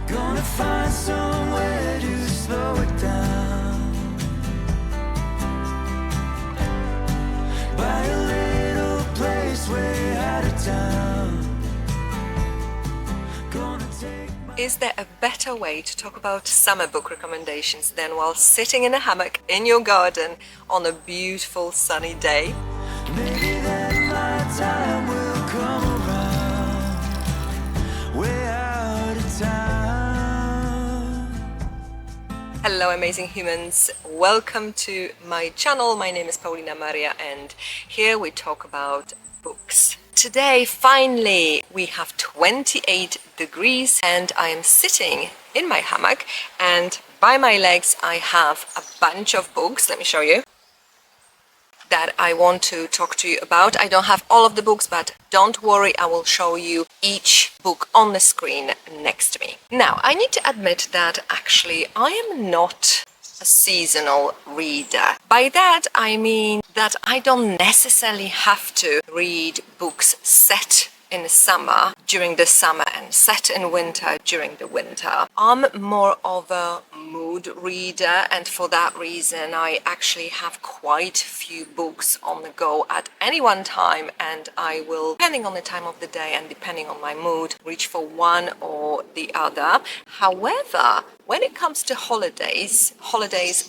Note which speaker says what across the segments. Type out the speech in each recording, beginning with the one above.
Speaker 1: Gonna find somewhere to slow it down by a little place way out of town. Gonna take my...
Speaker 2: Is there a better way to talk about summer book recommendations than while sitting in a hammock in your garden on a beautiful sunny day?
Speaker 1: Maybe then my time will come around way out of town.
Speaker 2: Hello amazing humans, welcome to my channel. My name is Paulina Maria and here we talk about books. Today finally we have 28 degrees and I am sitting in my hammock and by my legs I have a bunch of books. Let me show you that I want to talk to you about. I don't have all of the books, but don't worry, I will show you each book on the screen next to me. Now, I need to admit that actually I am not a seasonal reader. By that I mean that I don't necessarily have to read books set in the summer during the summer and set in winter during the winter. I'm more of a mood reader and for that reason I actually have quite a few books on the go at any one time, and I will, depending on the time of the day and depending on my mood, reach for one or the other. However, when it comes to holidays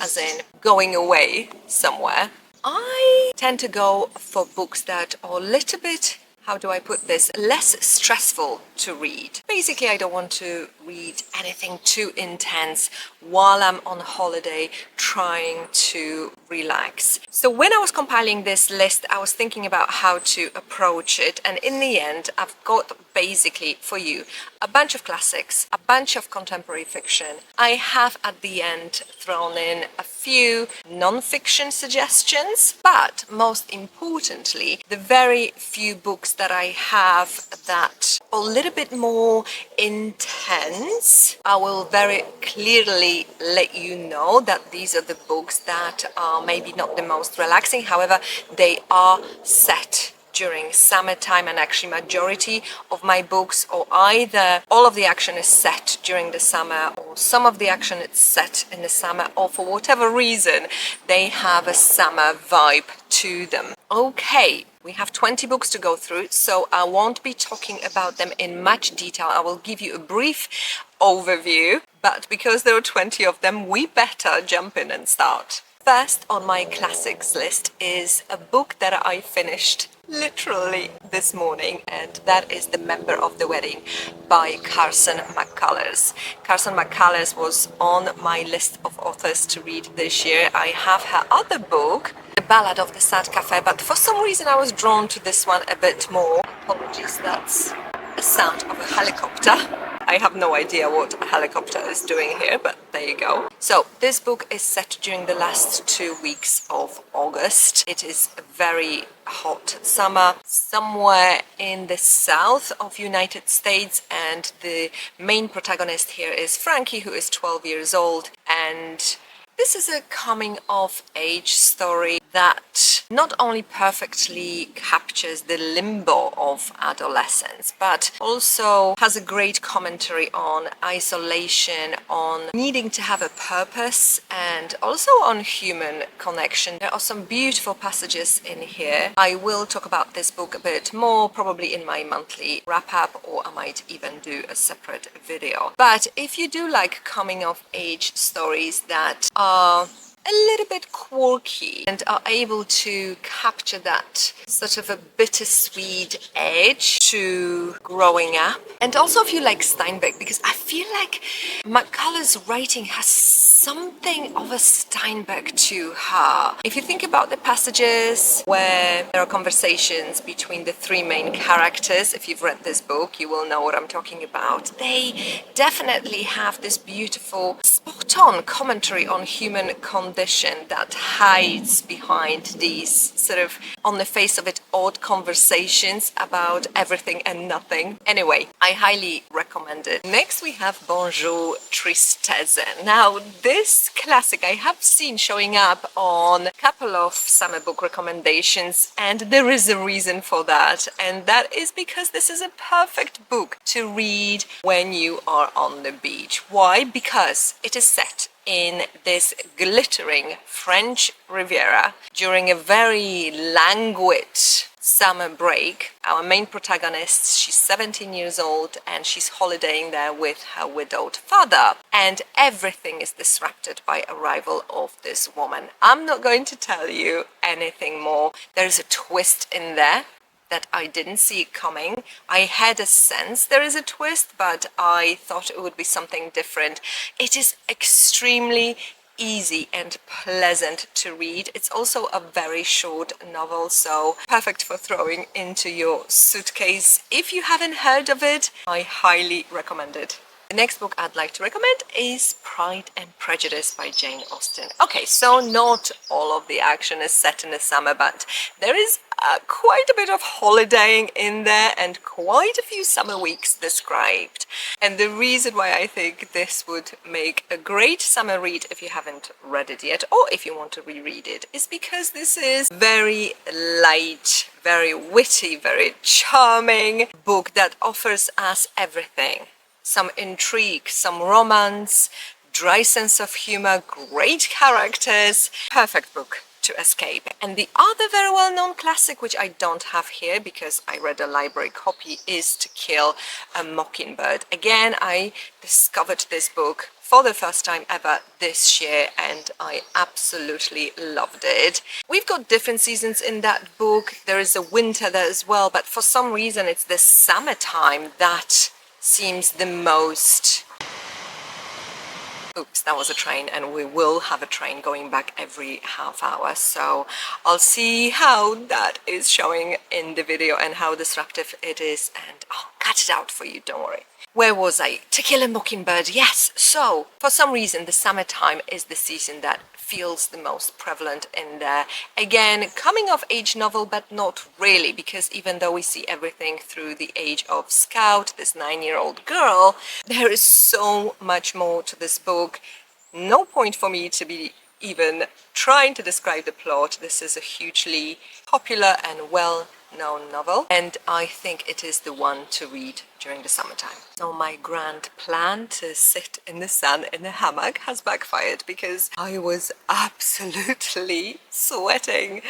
Speaker 2: as in going away somewhere, I tend to go for books that are a little bit, how do I put this, less stressful to read. Basically, I don't want to read anything too intense while I'm on holiday trying to relax. So when I was compiling this list, I was thinking about how to approach it, and in the end I've got basically for you a bunch of classics, a bunch of contemporary fiction. I have at the end thrown in a few non-fiction suggestions, but most importantly the very few books that I have that are a little bit more intense. I will very clearly let you know that these are the books that are maybe not the most relaxing, however they are set during summertime, and actually majority of my books, or either all of the action is set during the summer or some of the action is set in the summer, or for whatever reason they have a summer vibe to them. Okay, we have 20 books to go through, so I won't be talking about them in much detail. I will give you a brief overview, but because there are 20 of them, we better jump in and start. First on my classics list is a book that I finished literally this morning, and that is The Member of the Wedding by Carson McCullers. Carson McCullers was on my list of authors to read this year. I have her other book, The Ballad of the Sad Cafe, but for some reason I was drawn to this one a bit more. Apologies, that's a sound of a helicopter. I have no idea what a helicopter is doing here, but there you go. So this book is set during the last 2 weeks of August. It is a very hot summer somewhere in the south of United States, and the main protagonist here is Frankie, who is 12 years old, and this is a coming of age story that not only perfectly captures the limbo of adolescence, but also has a great commentary on isolation, on needing to have a purpose, and also on human connection. There are some beautiful passages in here. I will talk about this book a bit more, probably in my monthly wrap-up, or I might even do a separate video. But if you do like coming of age stories that are a little bit quirky and are able to capture that sort of a bittersweet edge to growing up, and also if you like Steinbeck, because I feel like McCullers' writing has something of a Steinbeck to her. If you think about the passages where there are conversations between the three main characters, if you've read this book you will know what I'm talking about. They definitely have this beautiful spot looked on commentary on human condition that hides behind these sort of, on the face of it, odd conversations about everything and nothing. Anyway, I highly recommend it. Next we have Bonjour Tristesse. Now this classic I have seen showing up on a couple of summer book recommendations, and there is a reason for that, and that is because this is a perfect book to read when you are on the beach. Why? Because it is set in this glittering French Riviera during a very languid summer break. Our main protagonist, she's 17 years old and she's holidaying there with her widowed father, and everything is disrupted by arrival of this woman. I'm not going to tell you anything more. There's a twist in there that I didn't see it coming. I had a sense there is a twist, but I thought it would be something different. It is extremely easy and pleasant to read. It's also a very short novel, so perfect for throwing into your suitcase. If you haven't heard of it, I highly recommend it. The next book I'd like to recommend is Pride and Prejudice by Jane Austen. Okay, so not all of the action is set in the summer, but there is quite a bit of holidaying in there and quite a few summer weeks described. And the reason why I think this would make a great summer read if you haven't read it yet, or if you want to reread it, is because this is very light, very witty, very charming book that offers us everything. Some intrigue, some romance, dry sense of humor, great characters, perfect book to escape. And the other very well-known classic, which I don't have here because I read a library copy, is To Kill a Mockingbird. Again, I discovered this book for the first time ever this year and I absolutely loved it. We've got different seasons in that book. There is a winter there as well, but for some reason it's the summertime that seems the most... Oops, that was a train, and we will have a train going back every half hour, so I'll see how that is showing in the video and how disruptive it is, and I'll cut it out for you, don't worry. Where was I? To Kill a Mockingbird, yes! So, for some reason, the summertime is the season that feels the most prevalent in there. Again, coming of age novel, but not really, because even though we see everything through the age of Scout, this 9-year-old girl, there is so much more to this book. No point for me to be even trying to describe the plot. This is a hugely popular and well-known novel, and I think it is the one to read during the summertime. So my grand plan to sit in the sun in a hammock has backfired because I was absolutely sweating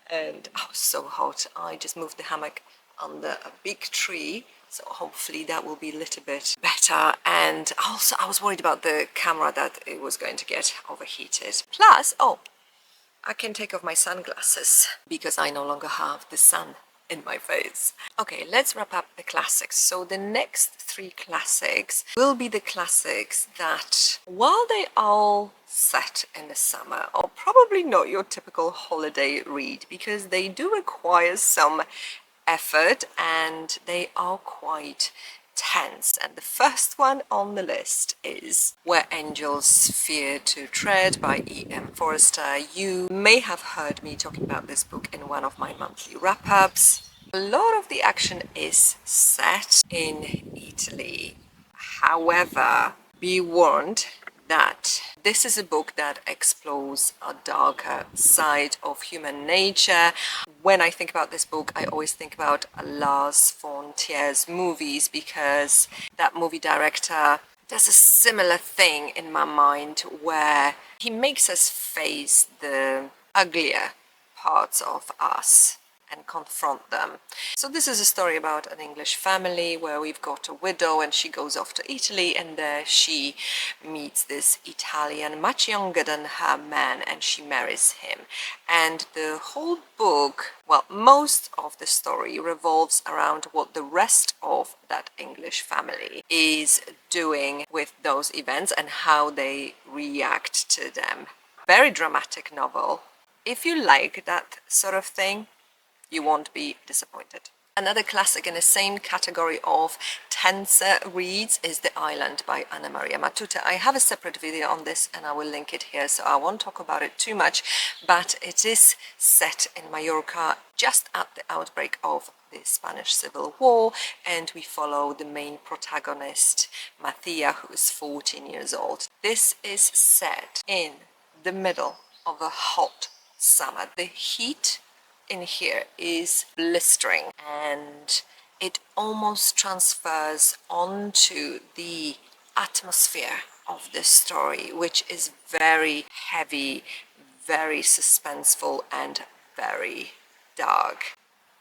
Speaker 2: and I was so hot. I just moved the hammock under a big tree, so hopefully that will be a little bit better. And also I was worried about the camera, that it was going to get overheated. Plus, I can take off my sunglasses because I no longer have the sun in my face. Okay, let's wrap up the classics. So the next 3 classics will be the classics that, while they all set in the summer, are probably not your typical holiday read because they do require some effort and they are quite tense. And the first one on the list is Where Angels Fear to Tread by E.M. Forster. You may have heard me talking about this book in one of my monthly wrap-ups. A lot of the action is set in Italy. However, be warned that this is a book that explores a darker side of human nature. When I think about this book, I always think about Lars von Trier's movies because that movie director does a similar thing in my mind where he makes us face the uglier parts of us and confront them. So this is a story about an English family where we've got a widow and she goes off to Italy, and there she meets this Italian much younger than her man and she marries him. And the whole book, well, most of the story revolves around what the rest of that English family is doing with those events and how they react to them. Very dramatic novel. If you like that sort of thing, you won't be disappointed. Another classic in the same category of tenser reads is The Island by Anna Maria Matute. I have a separate video on this and I will link it here, so I won't talk about it too much, but it is set in Mallorca just at the outbreak of the Spanish Civil War, and we follow the main protagonist, Mathia, who is 14 years old. This is set in the middle of a hot summer. The heat in here is blistering and it almost transfers onto the atmosphere of this story, which is very heavy, very suspenseful and very dark.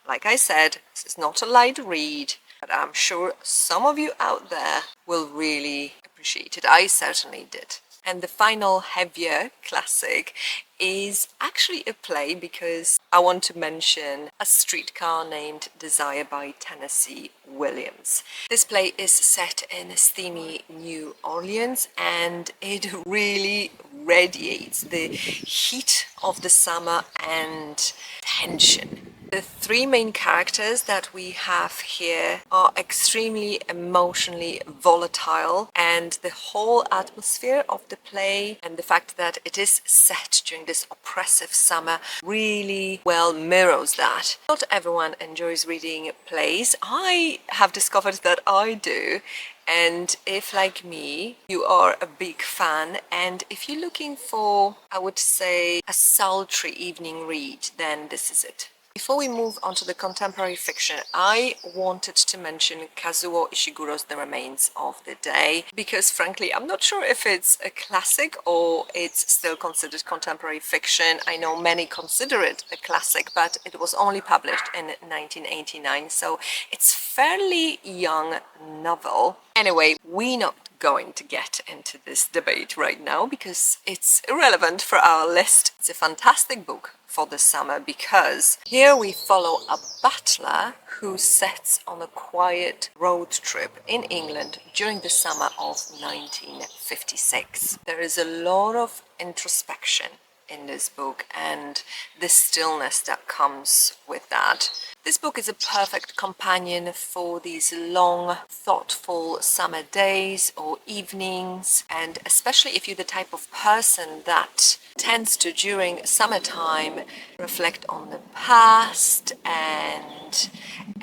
Speaker 2: Like I said, this is not a light read, but I'm sure some of you out there will really appreciate it. I certainly did. And the final heavier classic is actually a play, because I want to mention A Streetcar Named Desire by Tennessee Williams. This play is set in steamy New Orleans and it really radiates the heat of the summer and tension. The three main characters that we have here are extremely emotionally volatile, and the whole atmosphere of the play and the fact that it is set during this oppressive summer really well mirrors that. Not everyone enjoys reading plays. I have discovered that I do. And if, like me, you are a big fan, and if you're looking for, I would say, a sultry evening read, then this is it. Before we move on to the contemporary fiction, I wanted to mention Kazuo Ishiguro's The Remains of the Day, because frankly, I'm not sure if it's a classic or it's still considered contemporary fiction. I know many consider it a classic, but it was only published in 1989, so it's fairly young novel. Anyway, we're not going to get into this debate right now because it's irrelevant for our list. It's a fantastic book for the summer because here we follow a butler who sets on a quiet road trip in England during the summer of 1956. There is a lot of introspection in this book and the stillness that comes with that. This book is a perfect companion for these long, thoughtful summer days or evenings, and especially if you're the type of person that tends to, during summertime, reflect on the past and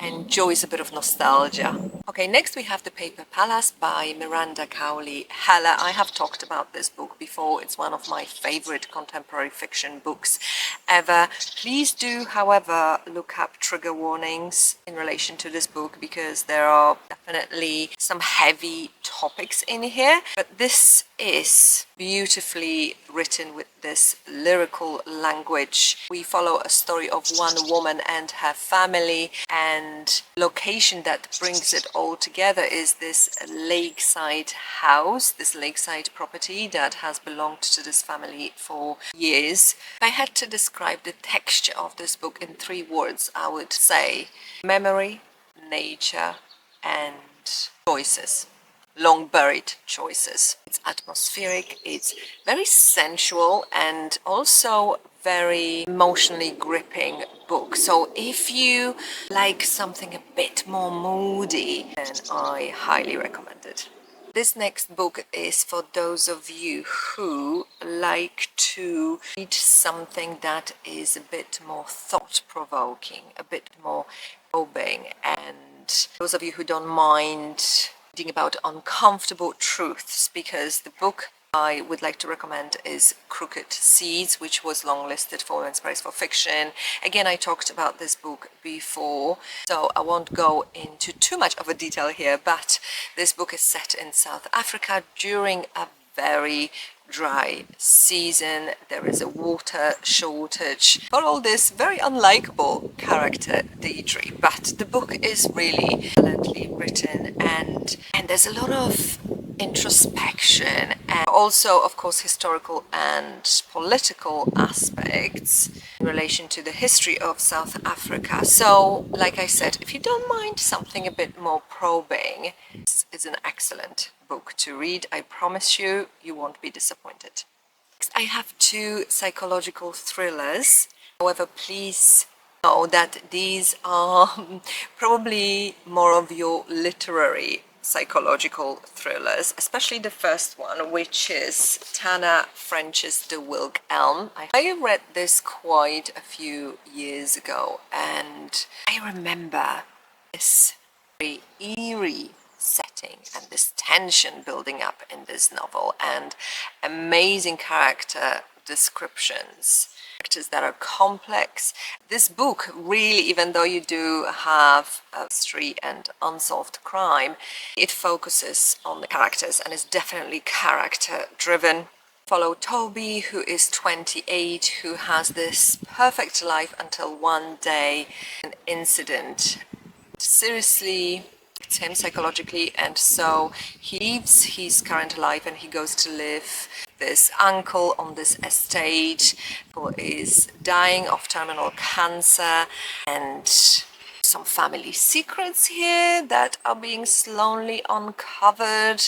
Speaker 2: enjoys a bit of nostalgia. Okay, next we have The Paper Palace by Miranda Cowley Heller. I have talked about this book before. It's one of my favorite contemporary fiction books ever. Please do, however, look up trigger warnings in relation to this book because there are definitely some heavy topics in here, but this is beautifully written with this lyrical language. We follow a story of one woman and her family, and location that brings it all together is this lakeside house, this lakeside property that has belonged to this family for years. If I had to describe the texture of this book in 3 words, I would say memory, nature, and choices. Long buried choices. It's atmospheric, it's very sensual, and also very emotionally gripping book. So if you like something a bit more moody, then I highly recommend it. This next book is for those of you who like to read something that is a bit more thought-provoking, a bit more probing, and those of you who don't mind reading about uncomfortable truths, because the book I would like to recommend is Crooked Seeds, which was longlisted for Women's Prize for Fiction. Again, I talked about this book before, so I won't go into too much of a detail here, but this book is set in South Africa during a very dry season. There is a water shortage for all this very unlikable character Deidre, but the book is really excellently written and there's a lot of introspection and also, of course, historical and political aspects in relation to the history of South Africa. So, like I said, if you don't mind something a bit more probing, this is an excellent book to read. I promise you, you won't be disappointed. Next, I have 2 psychological thrillers. However, please know that these are probably more of your literary psychological thrillers, especially the first one, which is Tana French's The Wych Elm. I read this quite a few years ago, and I remember this very eerie setting and this tension building up in this novel, and amazing character descriptions, characters that are complex. This book really, even though you do have a mystery and unsolved crime, it focuses on the characters and is definitely character driven. Follow Toby, who is 28, who has this perfect life until one day an incident seriously affects him psychologically, and so he leaves his current life and he goes to live with this uncle on this estate who is dying of terminal cancer, and some family secrets here that are being slowly uncovered.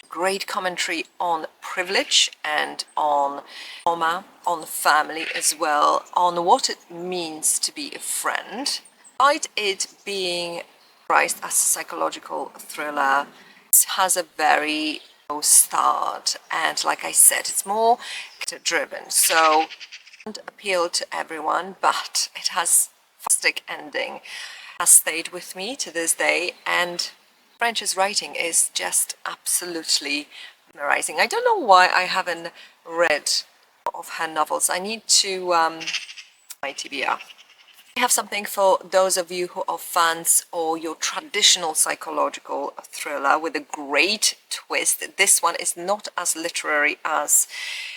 Speaker 2: Great commentary on privilege and on trauma, on family as well, on what it means to be a friend. Despite it being priced as a psychological thriller, it has a very low start, and like I said, it's more character-driven, so it doesn't appeal to everyone, but it has a fantastic ending. It has stayed with me to this day, and French's writing is just absolutely mesmerizing. I don't know why I haven't read of her novels. I need to my TBR. I have something for those of you who are fans or your traditional psychological thriller with a great twist. This one is not as literary as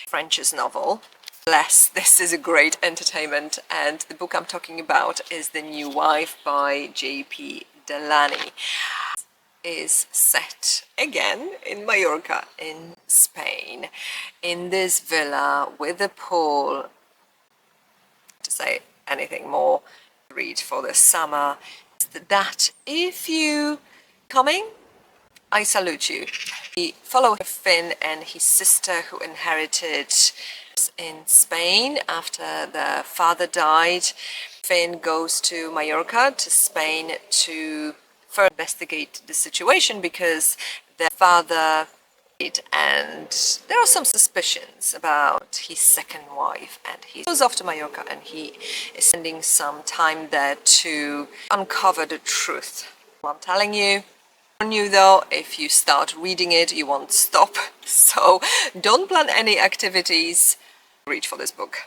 Speaker 2: French's novel. Nevertheless, this is a great entertainment, and the book I'm talking about is The New Wife by J.P. Delaney. Is set again in Mallorca in Spain, in this villa with a pool. To say anything more, read for the summer, that if you coming, I salute you. We follow Finn and his sister, who inherited in Spain after the father died. Finn goes to Mallorca, to Spain, to further investigate the situation because their father died, and there are some suspicions about his second wife, and he goes off to Mallorca and he is spending some time there to uncover the truth. I'm telling you, though, if you start reading it you won't stop, so don't plan any activities. Reach for this book.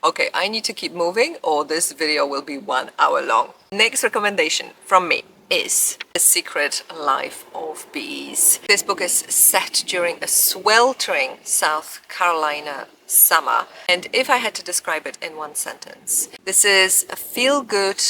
Speaker 2: Okay, I need to keep moving or this video will be 1 hour long. Next recommendation from me is The Secret Life of Bees. This book is set during a sweltering South Carolina summer, and if I had to describe it in one sentence, this is a feel-good,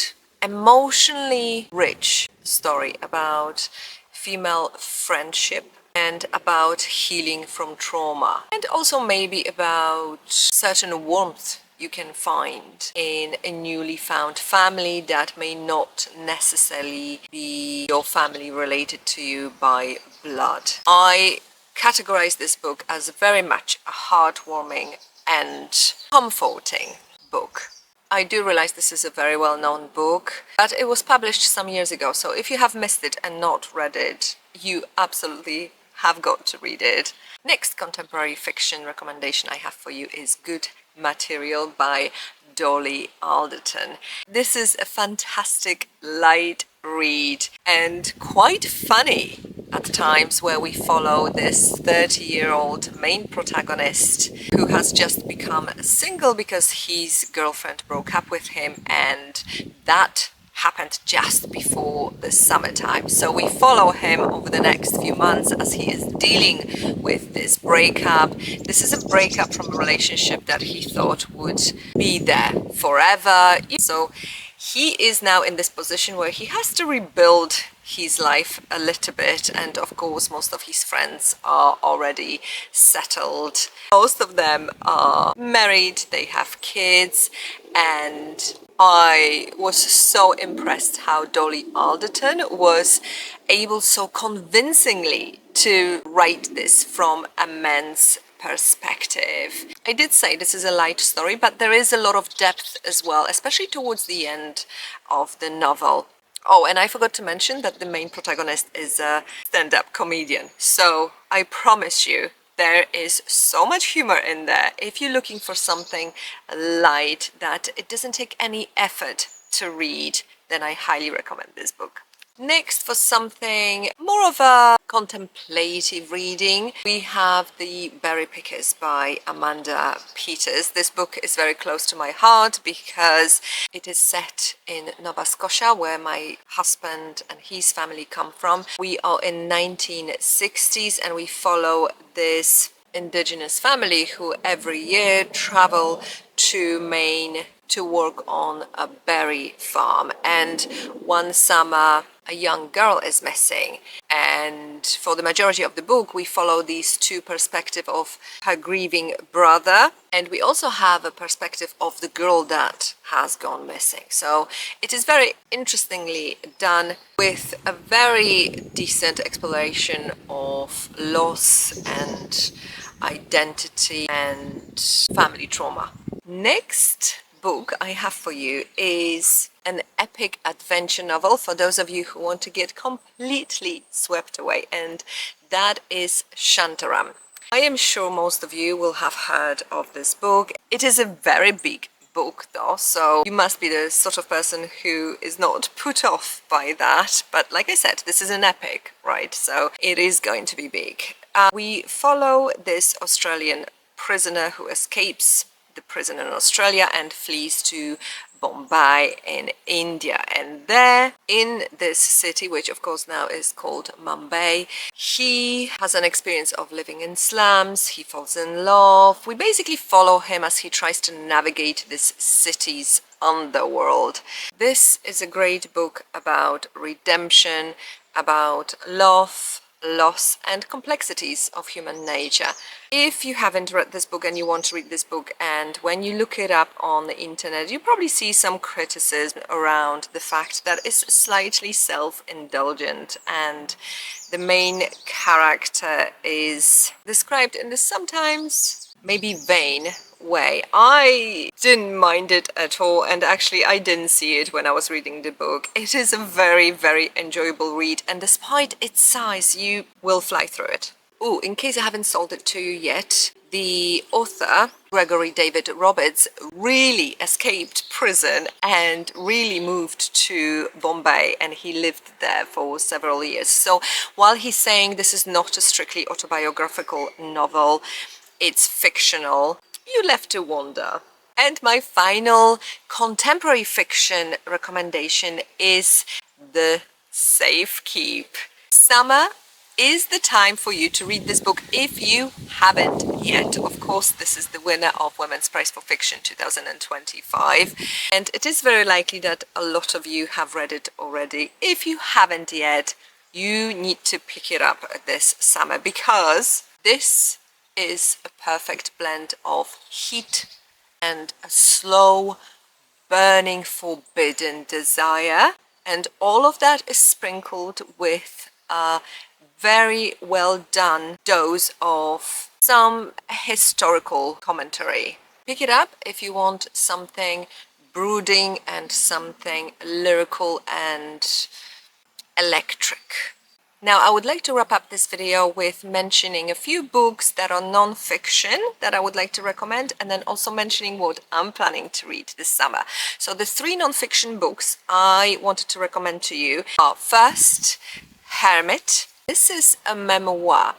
Speaker 2: emotionally rich story about female friendship and about healing from trauma, and also maybe about certain warmth you can find in a newly found family that may not necessarily be your family related to you by blood. I categorize this book as very much a heartwarming and comforting book. I do realize this is a very well-known book, but it was published some years ago, so if you have missed it and not read it, you absolutely have got to read it. Next contemporary fiction recommendation I have for you is Good Material by Dolly Alderton. This is a fantastic light read and quite funny at times, where we follow this 30-year-old main protagonist who has just become single because his girlfriend broke up with him, and that happened just before the summertime. So we follow him over the next few months as he is dealing with this breakup. This is a breakup from a relationship that he thought would be there forever. So he is now in this position where he has to rebuild his life a little bit, and of course most of his friends are already settled. Most of them are married, they have kids, and I was so impressed how Dolly Alderton was able so convincingly to write this from a man's perspective. I did say this is a light story, but there is a lot of depth as well, especially towards the end of the novel. Oh, and I forgot to mention that the main protagonist is a stand-up comedian. So I promise you, there is so much humor in there. If you're looking for something light that it doesn't take any effort to read, then I highly recommend this book. Next, for something more of a contemplative reading, we have The Berry Pickers by Amanda Peters. This book is very close to my heart because it is set in Nova Scotia, where my husband and his family come from. We are in 1960s and we follow this indigenous family who every year travel to Maine to work on a berry farm. And one summer a young girl is missing, and for the majority of the book we follow these two perspectives of her grieving brother, and we also have a perspective of the girl that has gone missing. So it is very interestingly done, with a very decent exploration of loss and identity and family trauma. Next book I have for you is an epic adventure novel for those of you who want to get completely swept away, and that is Shantaram. I am sure most of you will have heard of this book. It is a very big book though, so you must be the sort of person who is not put off by that, but like I said, this is an epic, right? So it is going to be big. We follow this Australian prisoner who escapes the prison in Australia and flees to Bombay in India, and there in this city, which of course now is called Mumbai, he has an experience of living in slums. He falls in love. We basically follow him as he tries to navigate this city's underworld. This is a great book about redemption, about love, loss and complexities of human nature. If you haven't read this book and you want to read this book, and when you look it up on the internet, you probably see some criticism around the fact that it's slightly self-indulgent and the main character is described in this sometimes maybe vain way. I didn't mind it at all, and actually I didn't see it when I was reading the book. It is a very, very enjoyable read, and despite its size, you will fly through it. Oh, in case I haven't sold it to you yet, the author, Gregory David Roberts, really escaped prison and really moved to Bombay, and he lived there for several years. So while he's saying this is not a strictly autobiographical novel, it's fictional, you're left to wonder. And my final contemporary fiction recommendation is The Safe Keep. Summer is the time for you to read this book if you haven't yet. Of course, this is the winner of Women's Prize for Fiction 2025, and it is very likely that a lot of you have read it already. If you haven't yet, you need to pick it up this summer, because this is a perfect blend of heat and a slow burning forbidden desire, and all of that is sprinkled with a very well done dose of some historical commentary. Pick it up if you want something brooding and something lyrical and electric. Now, I would like to wrap up this video with mentioning a few books that are non-fiction that I would like to recommend, and then also mentioning what I'm planning to read this summer. So the 3 non-fiction books I wanted to recommend to you are, first, Hermit. This is a memoir.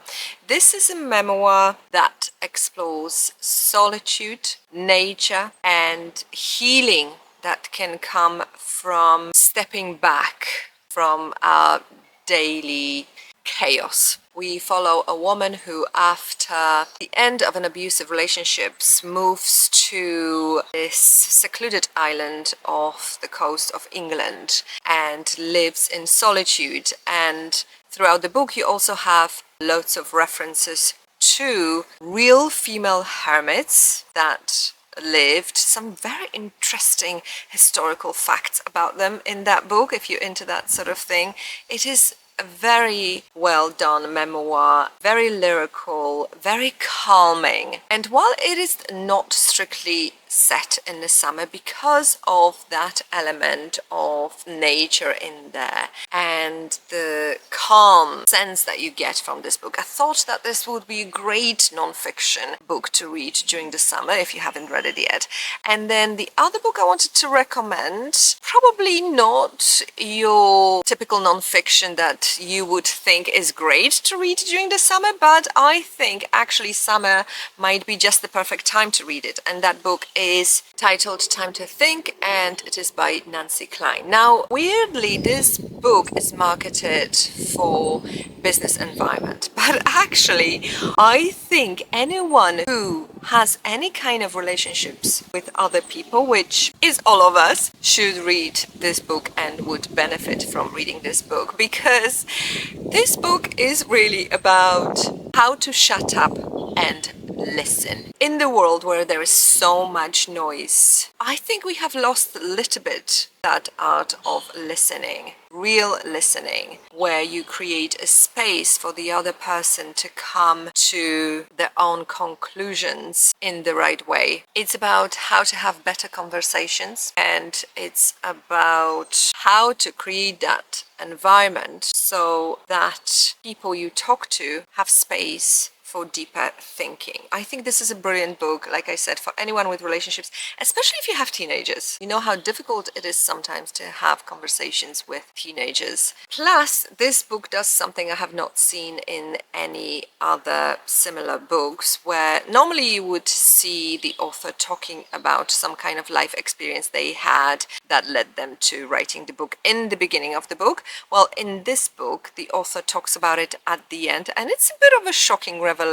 Speaker 2: This is a memoir that explores solitude, nature, and healing that can come from stepping back from our daily chaos. We follow a woman who, after the end of an abusive relationship, moves to this secluded island off the coast of England and lives in solitude. And throughout the book you also have loads of references to real female hermits that lived, some very interesting historical facts about them in that book. If you're into that sort of thing, it is a a very well done memoir, very lyrical, very calming. And while it is not strictly set in the summer, because of that element of nature in there and the calm sense that you get from this book, I thought that this would be a great non-fiction book to read during the summer if you haven't read it yet. And then the other book I wanted to recommend, probably not your typical non-fiction that you would think is great to read during the summer, but I think actually summer might be just the perfect time to read it. And that book is titled Time to Think, and it is by Nancy Klein. Now, weirdly, this book is marketed for business environment, but actually I think anyone who has any kind of relationships with other people, which is all of us, should read this book and would benefit from reading this book, because this book is really about how to shut up and listen. In the world where there is so much noise, I think we have lost a little bit that art of listening, real listening, where you create a space for the other person to come to their own conclusions in the right way. It's about how to have better conversations, and it's about how to create that environment so that people you talk to have space for deeper thinking. I think this is a brilliant book, like I said, for anyone with relationships, especially if you have teenagers. You know how difficult it is sometimes to have conversations with teenagers. Plus, this book does something I have not seen in any other similar books, where normally you would see the author talking about some kind of life experience they had that led them to writing the book in the beginning of the book. Well, in this book, the author talks about it at the end, and it's a bit of a shocking revelation,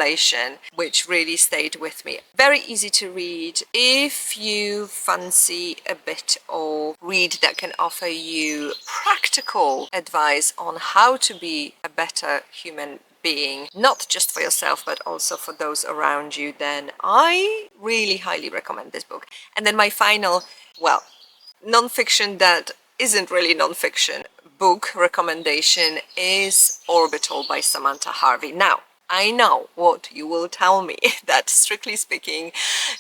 Speaker 2: which really stayed with me. Very easy to read if you fancy a bit of read that can offer you practical advice on how to be a better human being, not just for yourself but also for those around you. Then I really highly recommend this book. And then my final, well, non-fiction that isn't really non-fiction book recommendation is Orbital by Samantha Harvey. Now, I know what you will tell me, that strictly speaking,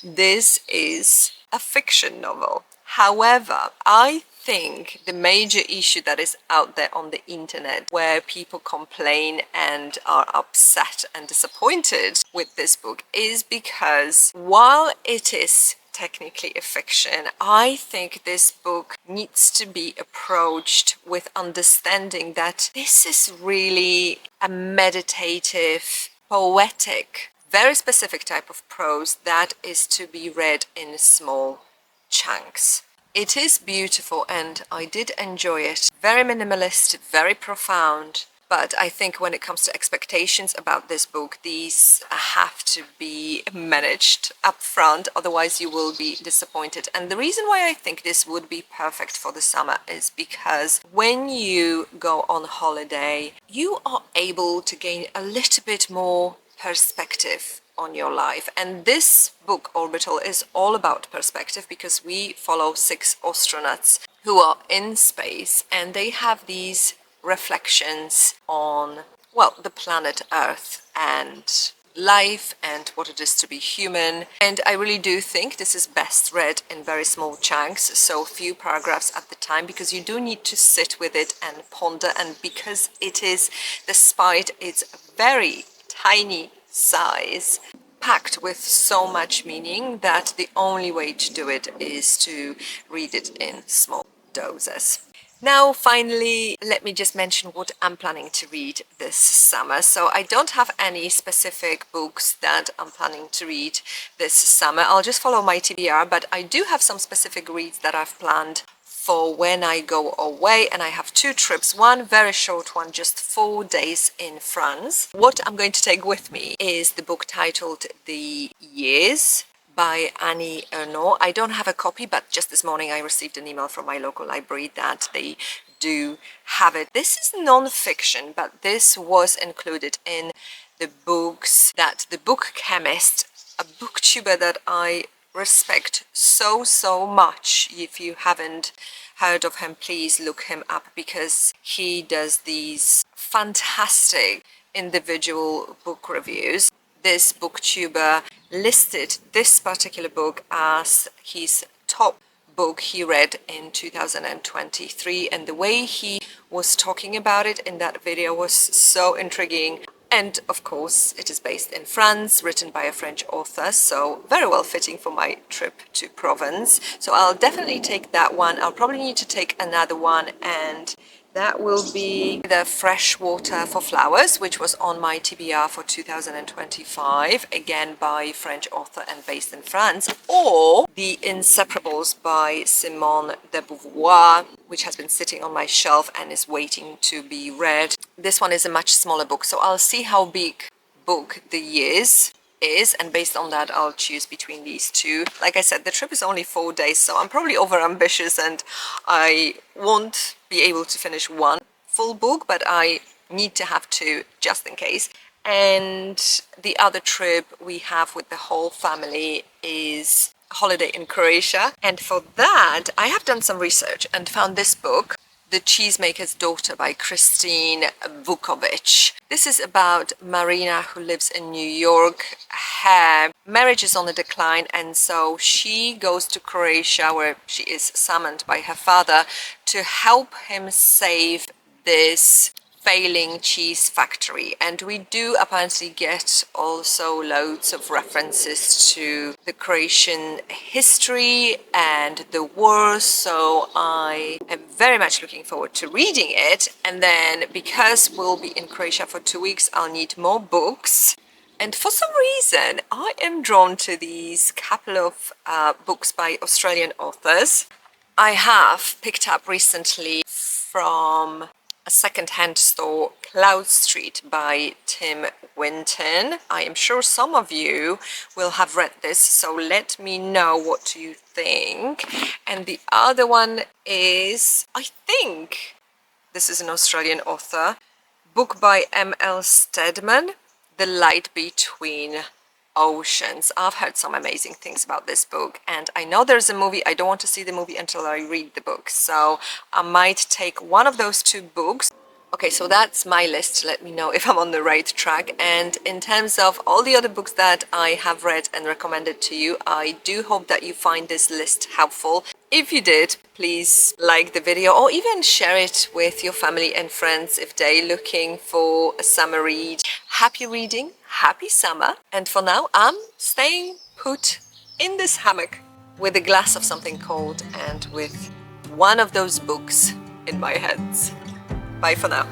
Speaker 2: this is a fiction novel. However, I think the major issue that is out there on the internet, where people complain and are upset and disappointed with this book, is because while it is technically a fiction, I think this book needs to be approached with understanding that this is really a meditative, poetic, very specific type of prose that is to be read in small chunks. It is beautiful and I did enjoy it. Very minimalist, very profound. But I think when it comes to expectations about this book, these have to be managed up front, otherwise you will be disappointed. And the reason why I think this would be perfect for the summer is because when you go on holiday, you are able to gain a little bit more perspective on your life. And this book, Orbital, is all about perspective, because we follow 6 astronauts who are in space and they have these reflections on, well, the planet Earth and life and what it is to be human. And I really do think this is best read in very small chunks, so few paragraphs at the time, because you do need to sit with it and ponder. And because it is, despite its very tiny size, packed with so much meaning, that the only way to do it is to read it in small doses. Now, finally, let me just mention what I'm planning to read this summer. So I don't have any specific books that I'm planning to read this summer. I'll just follow my TBR, but I do have some specific reads that I've planned for when I go away, and I have 2 trips. One very short one, just 4 days in France. What I'm going to take with me is the book titled The Years by Annie Ernaux. I don't have a copy, but just this morning I received an email from my local library that they do have it. This is non-fiction, but this was included in the books that the Book Chemist, a booktuber that I respect so much. If you haven't heard of him, please look him up because he does these fantastic individual book reviews. This booktuber listed this particular book as his top book he read in 2023, and the way he was talking about it in that video was so intriguing. And of course it is based in France, written by a French author, so very well fitting for my trip to Provence. So I'll definitely take that one. I'll probably need to take another one, and that will be the Freshwater for Flowers, which was on my TBR for 2025, again by French author and based in France, or The Inseparables by Simone de Beauvoir, which has been sitting on my shelf and is waiting to be read. This one is a much smaller book, so I'll see how big book the years is, and based on that I'll choose between these two. Like I said, the trip is only 4 days, so I'm probably over ambitious and I won't be able to finish one full book, but I need to have two just in case. And the other trip we have with the whole family is a holiday in Croatia, and for that I have done some research and found this book, The Cheesemaker's Daughter by Christine Vukovic. This is about Marina, who lives in New York. Her marriage is on a decline, and so she goes to Croatia, where she is summoned by her father to help him save this failing cheese factory. And we do apparently get also loads of references to the Croatian history and the war, so I am very much looking forward to reading it. And then because we'll be in Croatia for 2 weeks, I'll need more books. And for some reason I am drawn to these couple of books by Australian authors. I have picked up recently from a second-hand store, Cloud Street by Tim Winton. I am sure some of you will have read this, so let me know what you think. And the other one is, I think this is an Australian author, book by M.L. Stedman, The Light Between Oceans. I've heard some amazing things about this book, and I know there's a movie. I don't want to see the movie until I read the book, so I might take one of those two books. Okay, so that's my list. Let me know if I'm on the right track. And in terms of all the other books that I have read and recommended to you, I do hope that you find this list helpful. If you did, please like the video or even share it with your family and friends if they're looking for a summer read. Happy reading, happy summer. And for now, I'm staying put in this hammock with a glass of something cold and with one of those books in my hands. Bye for now.